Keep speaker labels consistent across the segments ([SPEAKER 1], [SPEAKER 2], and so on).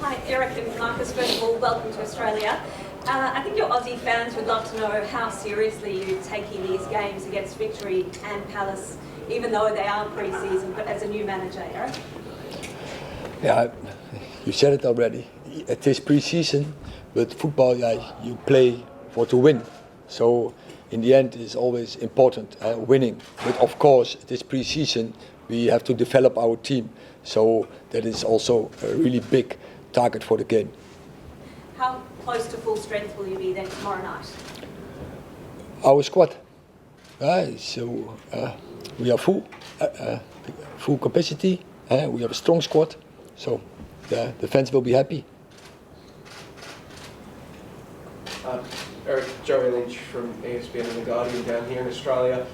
[SPEAKER 1] Hi, Erik and Marcus. First of all, welcome to Australia. I think your Aussie fans would love to know how seriously you're taking these games against Victory and Palace, even though they are pre-season, but as a new manager, Erik?
[SPEAKER 2] Yeah, you said it already. It is pre-season, but football, you play for to win. So in the end, it's always important winning. But of course, it is pre-season. We have to develop our team. So that is also a really big target for the game.
[SPEAKER 1] How close to full strength will you be then tomorrow night?
[SPEAKER 2] Our squad. We are full capacity. We have a strong squad. So the fans will be happy.
[SPEAKER 3] Erik, Joey Lynch from ESPN and The Guardian down here in Australia.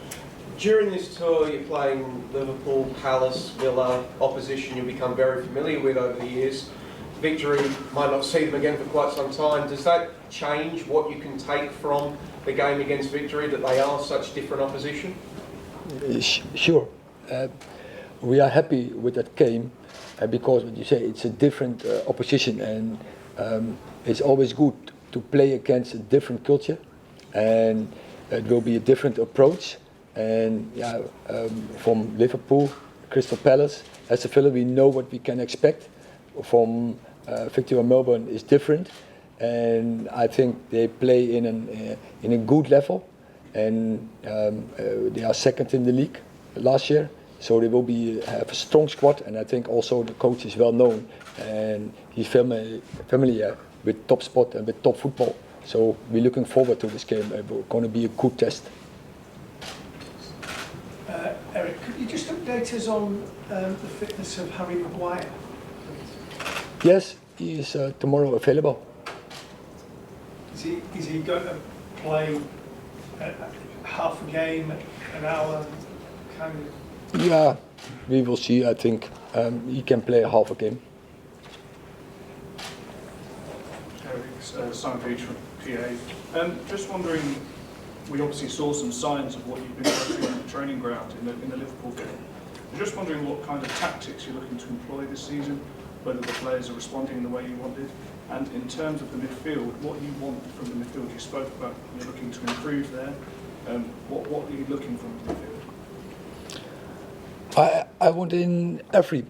[SPEAKER 3] During this tour, you're playing Liverpool, Palace, Villa, opposition you'll become very familiar with over the years. Victory, might not see them again for quite some time. Does that change what you can take from the game against Victory, that they are such different opposition?
[SPEAKER 2] Sure. We are happy with that game because, what you say, it's a different opposition, and it's always good to play against a different culture, and it will be a different approach. And from Liverpool, Crystal Palace, Aston Villa, we know what we can expect. From Victory and Melbourne is different, and I think they play in a good level, and they are second in the league last year, so they will have a strong squad, and I think also the coach is well known, and he's familiar with top sport and with top football. So we're looking forward to this game. It's going to be a good test.
[SPEAKER 4] Erik, could you just update us on the fitness of Harry Maguire?
[SPEAKER 2] Yes, he is tomorrow available.
[SPEAKER 4] Is he going to play half a game, an hour, kind of?
[SPEAKER 2] Yeah, we will see. I think he can play half a game.
[SPEAKER 5] Erik, Simon Beach from PA. Just wondering, we obviously saw some signs of what you've been working on the training ground in the Liverpool game. I'm just wondering what kind of tactics you're looking to employ this season, whether the players are responding in the way you wanted, and in terms of the midfield, what you want from the midfield. You spoke about you're looking to improve there. What are you looking from the midfield?
[SPEAKER 2] I want in every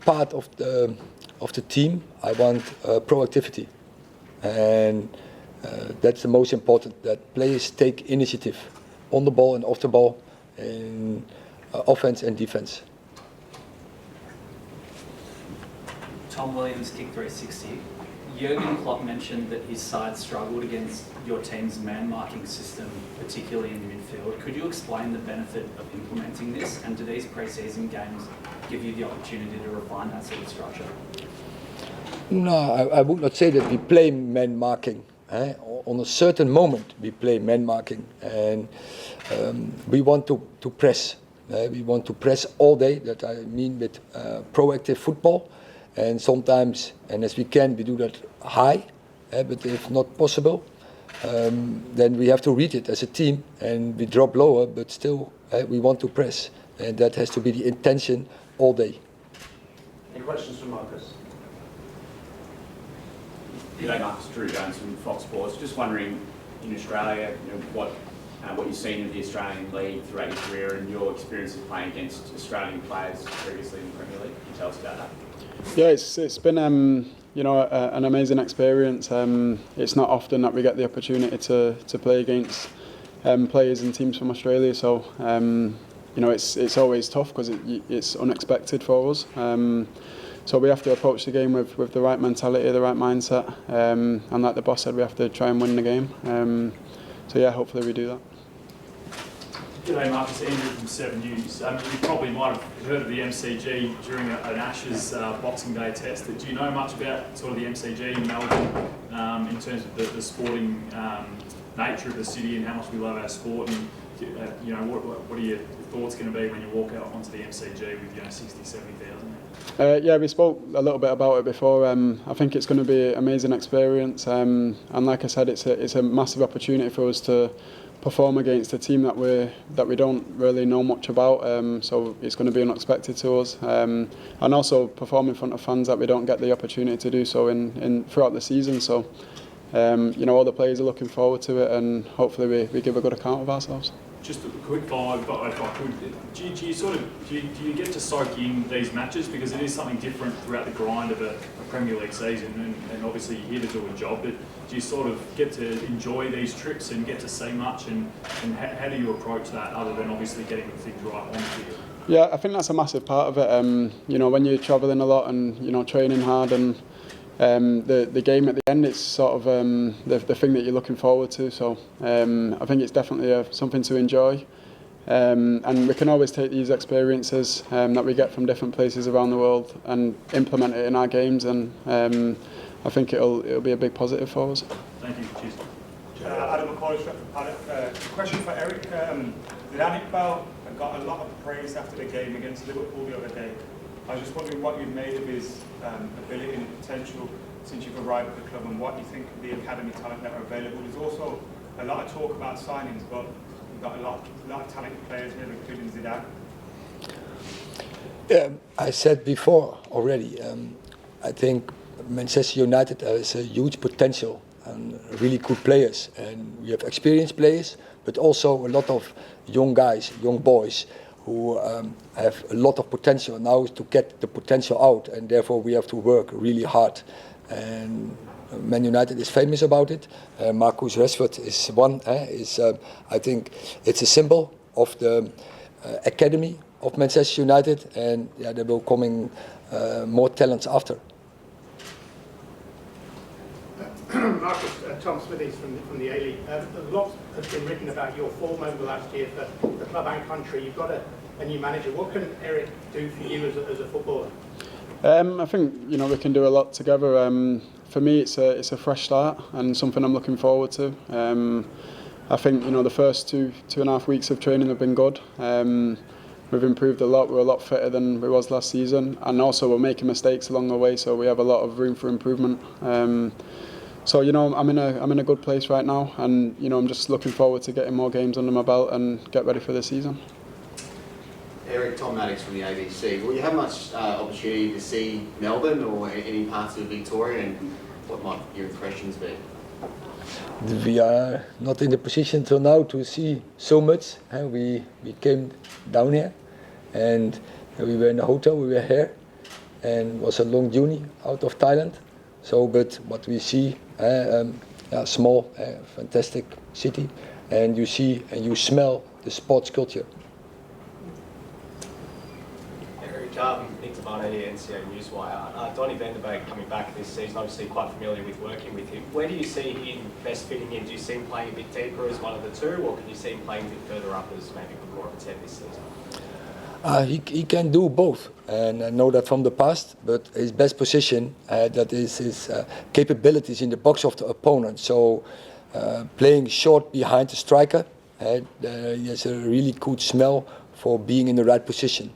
[SPEAKER 2] part of the team, I want proactivity, and that's the most important, that players take initiative on the ball and off the ball, in offense and defense.
[SPEAKER 6] Tom Williams, Kick 360. Jurgen Klopp mentioned that his side struggled against your team's man-marking system, particularly in midfield. Could you explain the benefit of implementing this, and do these pre-season games give you the opportunity to refine that sort of structure?
[SPEAKER 2] No, I would not say that we play man-marking. On a certain moment we play man-marking, and we want to press. We want to press all day, that I mean with proactive football. And sometimes, and as we can, we do that high, but if not possible, then we have to read it as a team, and we drop lower, but still we want to press. And that has to be the intention all day.
[SPEAKER 3] Any questions for Marcus?
[SPEAKER 7] G'day, Marcus. Drew Jones from Fox Sports. Just wondering, in Australia, what you've seen of the Australian League throughout your career and your experiences playing against Australian players previously in the Premier League. Can you tell us about that?
[SPEAKER 8] Yeah, it's been an amazing experience. It's not often that we get the opportunity to play against players and teams from Australia, so it's always tough because it's unexpected for us. So we have to approach the game with the right mentality, the right mindset, and like the boss said, we have to try and win the game. So yeah, hopefully we do that.
[SPEAKER 9] G'day Marcus, Andrew from 7 News. You probably might have heard of the MCG during an Ashes Boxing Day test. Do you know much about sort of the MCG in Melbourne in terms of the sporting nature of the city and how much we love our sport? And what are your thoughts going to be when you walk out onto the MCG with 60, 70,000?
[SPEAKER 8] Yeah, we spoke a little bit about it before. I think it's going to be an amazing experience, and like I said, it's a massive opportunity for us to perform against a team that we don't really know much about. So it's going to be unexpected to us, and also perform in front of fans that we don't get the opportunity to do so in throughout the season. So all the players are looking forward to it, and hopefully we give a good account of ourselves.
[SPEAKER 9] Just a quick follow-up, but if I could, do you get to soak in these matches, because it is something different throughout the grind of a Premier League season, and obviously you're here to do a job, but do you sort of get to enjoy these trips and get to see much, and how do you approach that other than obviously getting things right on the field?
[SPEAKER 8] Yeah, I think that's a massive part of it. When you're travelling a lot and training hard, and the game at the end, it's sort of the thing that you're looking forward to. So I think it's definitely something to enjoy, and we can always take these experiences that we get from different places around the world and implement it in our games, and I think it'll be a big positive for us.
[SPEAKER 9] Thank you. Cheers.
[SPEAKER 10] Adam McCoy, question for Erik. Yannick Bell got a lot of praise after the game against Liverpool the other day. I was just wondering what you've made of his ability and potential since you've arrived at the club, and what you think of the academy talent that are available. There's also a lot of talk about signings, but we've got a lot of talented players here, including Zidane.
[SPEAKER 2] I said before already, I think Manchester United has a huge potential and really good players, and we have experienced players, but also a lot of young guys, young boys who have a lot of potential. Now is to get the potential out, and therefore we have to work really hard. And Man United is famous about it. Marcus Rashford is one. I think it's a symbol of the academy of Manchester United, and there will coming more talents after.
[SPEAKER 11] Marcus, Tom Smithies from the A-League. A lot has been written about your form over the last year for the club and country. You've got a new manager. What can Erik do for you as a footballer?
[SPEAKER 8] I think we can do a lot together. For me, it's a fresh start and something I'm looking forward to. I think the first two and a half weeks of training have been good. We've improved a lot. We're a lot fitter than we was last season, and also we're making mistakes along the way, so we have a lot of room for improvement. So I'm in a good place right now, and I'm just looking forward to getting more games under my belt and get ready for the season.
[SPEAKER 12] Erik, Tom Maddox from the ABC. Will you have much opportunity to see Melbourne or any parts of Victoria, and what might your impressions be?
[SPEAKER 2] We are not in the position till now to see so much. We came down here, and we were in the hotel. We were here, and it was a long journey out of Thailand. So, but what we see, small, fantastic city, and you see and you smell the sports culture.
[SPEAKER 13] Nick Tabano here, NCA Newswire. Donny van der Beek coming back this season, obviously quite familiar with working with him. Where do you see him best fitting in? Do you see him playing a bit deeper as one of the two, or can you see him playing a bit further up as maybe more of a 10 this season?
[SPEAKER 2] He can do both, and I know that from the past, but his best position, that is his capabilities in the box of the opponent. So playing short behind the striker, he has a really good smell for being in the right position.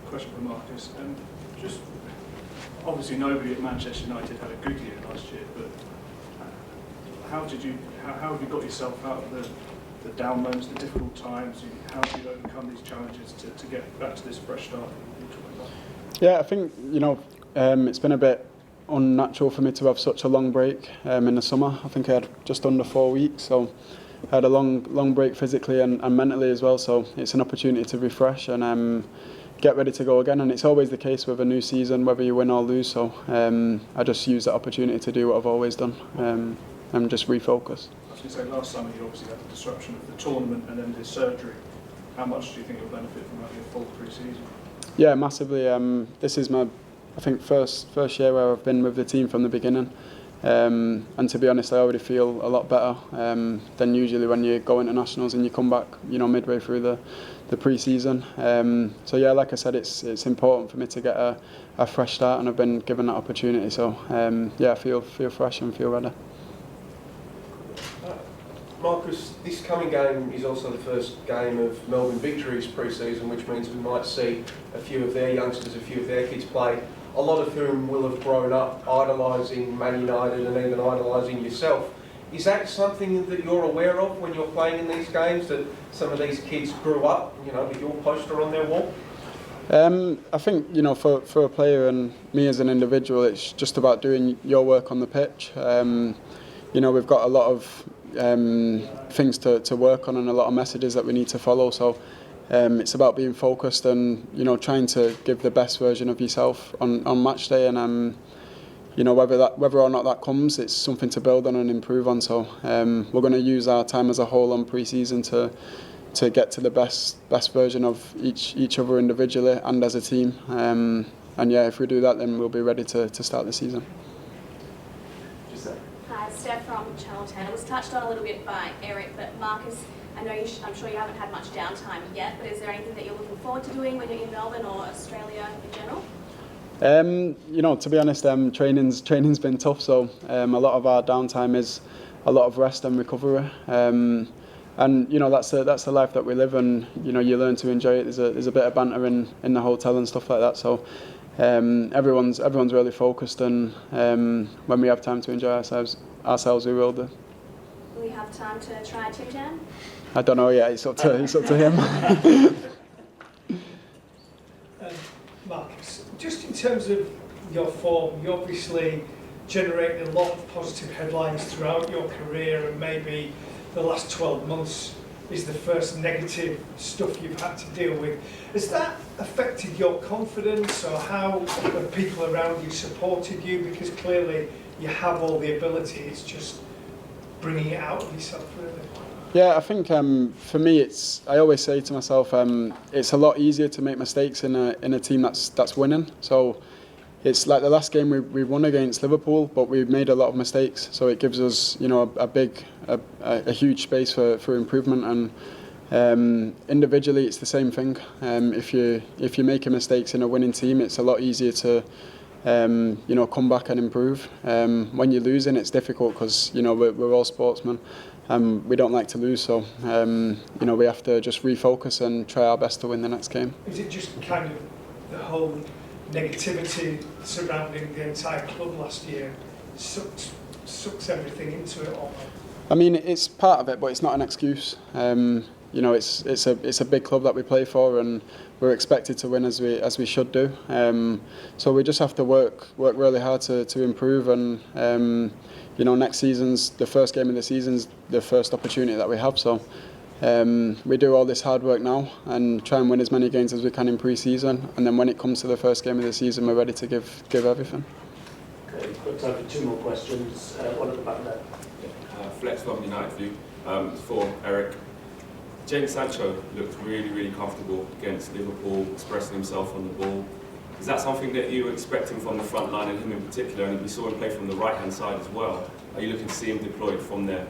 [SPEAKER 5] Question for Marcus. Just obviously nobody at Manchester United had a good year last year, but how have you got yourself out of the down moments, the difficult times? How have you overcome these challenges to get back to this fresh start?
[SPEAKER 8] Yeah, I think it's been a bit unnatural for me to have such a long break in the summer. I think I had just under 4 weeks, so I had a long break physically and mentally as well. So it's an opportunity to refresh and get ready to go again. And it's always the case with a new season, whether you win or lose. So I just use that opportunity to do what I've always done and just refocus.
[SPEAKER 5] I was going to say, last summer you obviously had the disruption of the tournament and then the surgery. How much do you think you'll benefit from having a full pre-season? Yeah, massively. This is my, I think, first year where I've been with the team from the beginning. And to be honest, I already feel a lot better than usually when you go internationals and you come back, midway through the pre-season. So yeah, like I said, it's important for me to get a fresh start, and I've been given that opportunity. So yeah, I feel fresh and feel ready.
[SPEAKER 3] Marcus, this coming game is also the first game of Melbourne Victory's pre-season, which means we might see a few of their youngsters, a few of their kids play. a lot of whom will have grown up idolising Man United and even idolising yourself. Is that something that you're aware of when you're playing in these games, that some of these kids grew up, with your poster on their wall?
[SPEAKER 8] I think, for a player and me as an individual, it's just about doing your work on the pitch. We've got a lot of things to work on and a lot of messages that we need to follow. So it's about being focused and, trying to give the best version of yourself on match day. And, whether or not that comes, it's something to build on and improve on. So we're going to use our time as a whole on pre-season to get to the best version of each other individually and as a team. And yeah, if we do that, then we'll be ready to start the season.
[SPEAKER 14] Hi, Steph from Channel 10. It was touched on a little bit by Erik, but Marcus, I know I'm sure you haven't had much downtime yet, but is there anything that you're looking forward to doing when you're in Melbourne or Australia in general?
[SPEAKER 8] To be honest, training's been tough, so a lot of our downtime is a lot of rest and recovery. And that's the life that we live, and you learn to enjoy it. There's a bit of banter in the hotel and stuff like that. So everyone's really focused, and when we have time to enjoy ourselves, we will do.
[SPEAKER 14] Will you have time to try Tim Jam?
[SPEAKER 8] I don't know yet. It's up to him.
[SPEAKER 4] Marcus, just in terms of your form, you obviously generated a lot of positive headlines throughout your career, and maybe the last 12 months is the first negative stuff you've had to deal with. Has that affected your confidence, or how have people around you supported you? Because clearly you have all the ability, it's just bringing it out of yourself, really.
[SPEAKER 8] Yeah, I think for me, I always say to myself, it's a lot easier to make mistakes in a team that's winning. So it's like the last game we won against Liverpool, but we made a lot of mistakes. So it gives us, a huge space for improvement. And individually, it's the same thing. If you're making mistakes in a winning team, it's a lot easier to come back and improve. When you're losing, it's difficult because we're all sportsmen. We don't like to lose, so we have to just refocus and try our best to win the next game.
[SPEAKER 4] Is it just kind of the whole negativity surrounding the entire club last year sucks everything into it all?
[SPEAKER 8] I mean, it's part of it, but it's not an excuse. It's a big club that we play for, and we're expected to win as we should do. So we just have to work really hard to improve, and next season's the first game of the season's the first opportunity that we have. So we do all this hard work now and try and win as many games as we can in pre-season, and then when it comes to the first game of the season, we're ready to give everything.
[SPEAKER 15] Okay, we've got time for two more questions. One at the back there.
[SPEAKER 16] Flex from United View. For Erik. Jadon Sancho looked really, really comfortable against Liverpool, expressing himself on the ball. Is that something that you were expecting from the front line, and him in particular? And we saw him play from the right-hand side as well. Are you looking to see him deployed from there?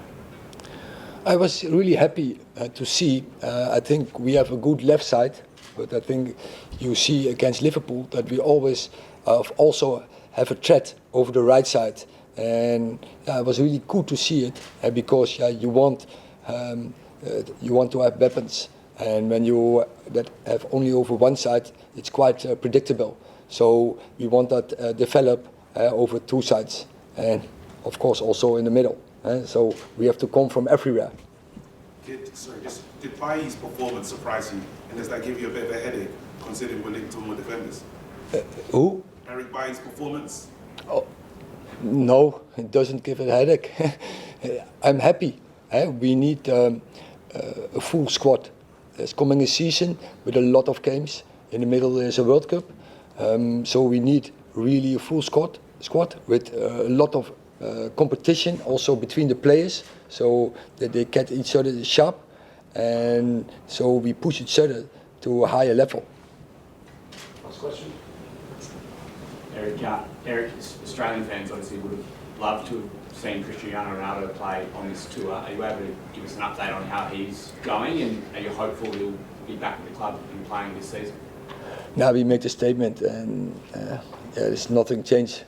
[SPEAKER 2] I was really happy to see. I think we have a good left side, but I think you see against Liverpool that we always also have a threat over the right side. And it was really cool to see it because you want to have weapons, and when you have only over one side, it's quite predictable. So we want that develop over two sides, and of course also in the middle. So we have to come from everywhere.
[SPEAKER 17] Did Bailly's performance surprise you, and does that give you a bit of a headache considering we're linked to more defenders?
[SPEAKER 2] Who?
[SPEAKER 17] Erik Bailly's performance.
[SPEAKER 2] Oh, no, it doesn't give a headache. I'm happy. We need a full squad. There's coming a season with a lot of games. In the middle is a World Cup. So we need really a full squad with a lot of competition also between the players, so that they get each other sharp, and so we push each other to a higher level.
[SPEAKER 15] Last question.
[SPEAKER 7] Erik, Australian fans obviously would have loved to have seen Cristiano Ronaldo play on this tour. Are you able to give us an update on how he's going, and are you hopeful he'll be back at the club and playing this season?
[SPEAKER 2] Now we made a statement, and there's nothing changed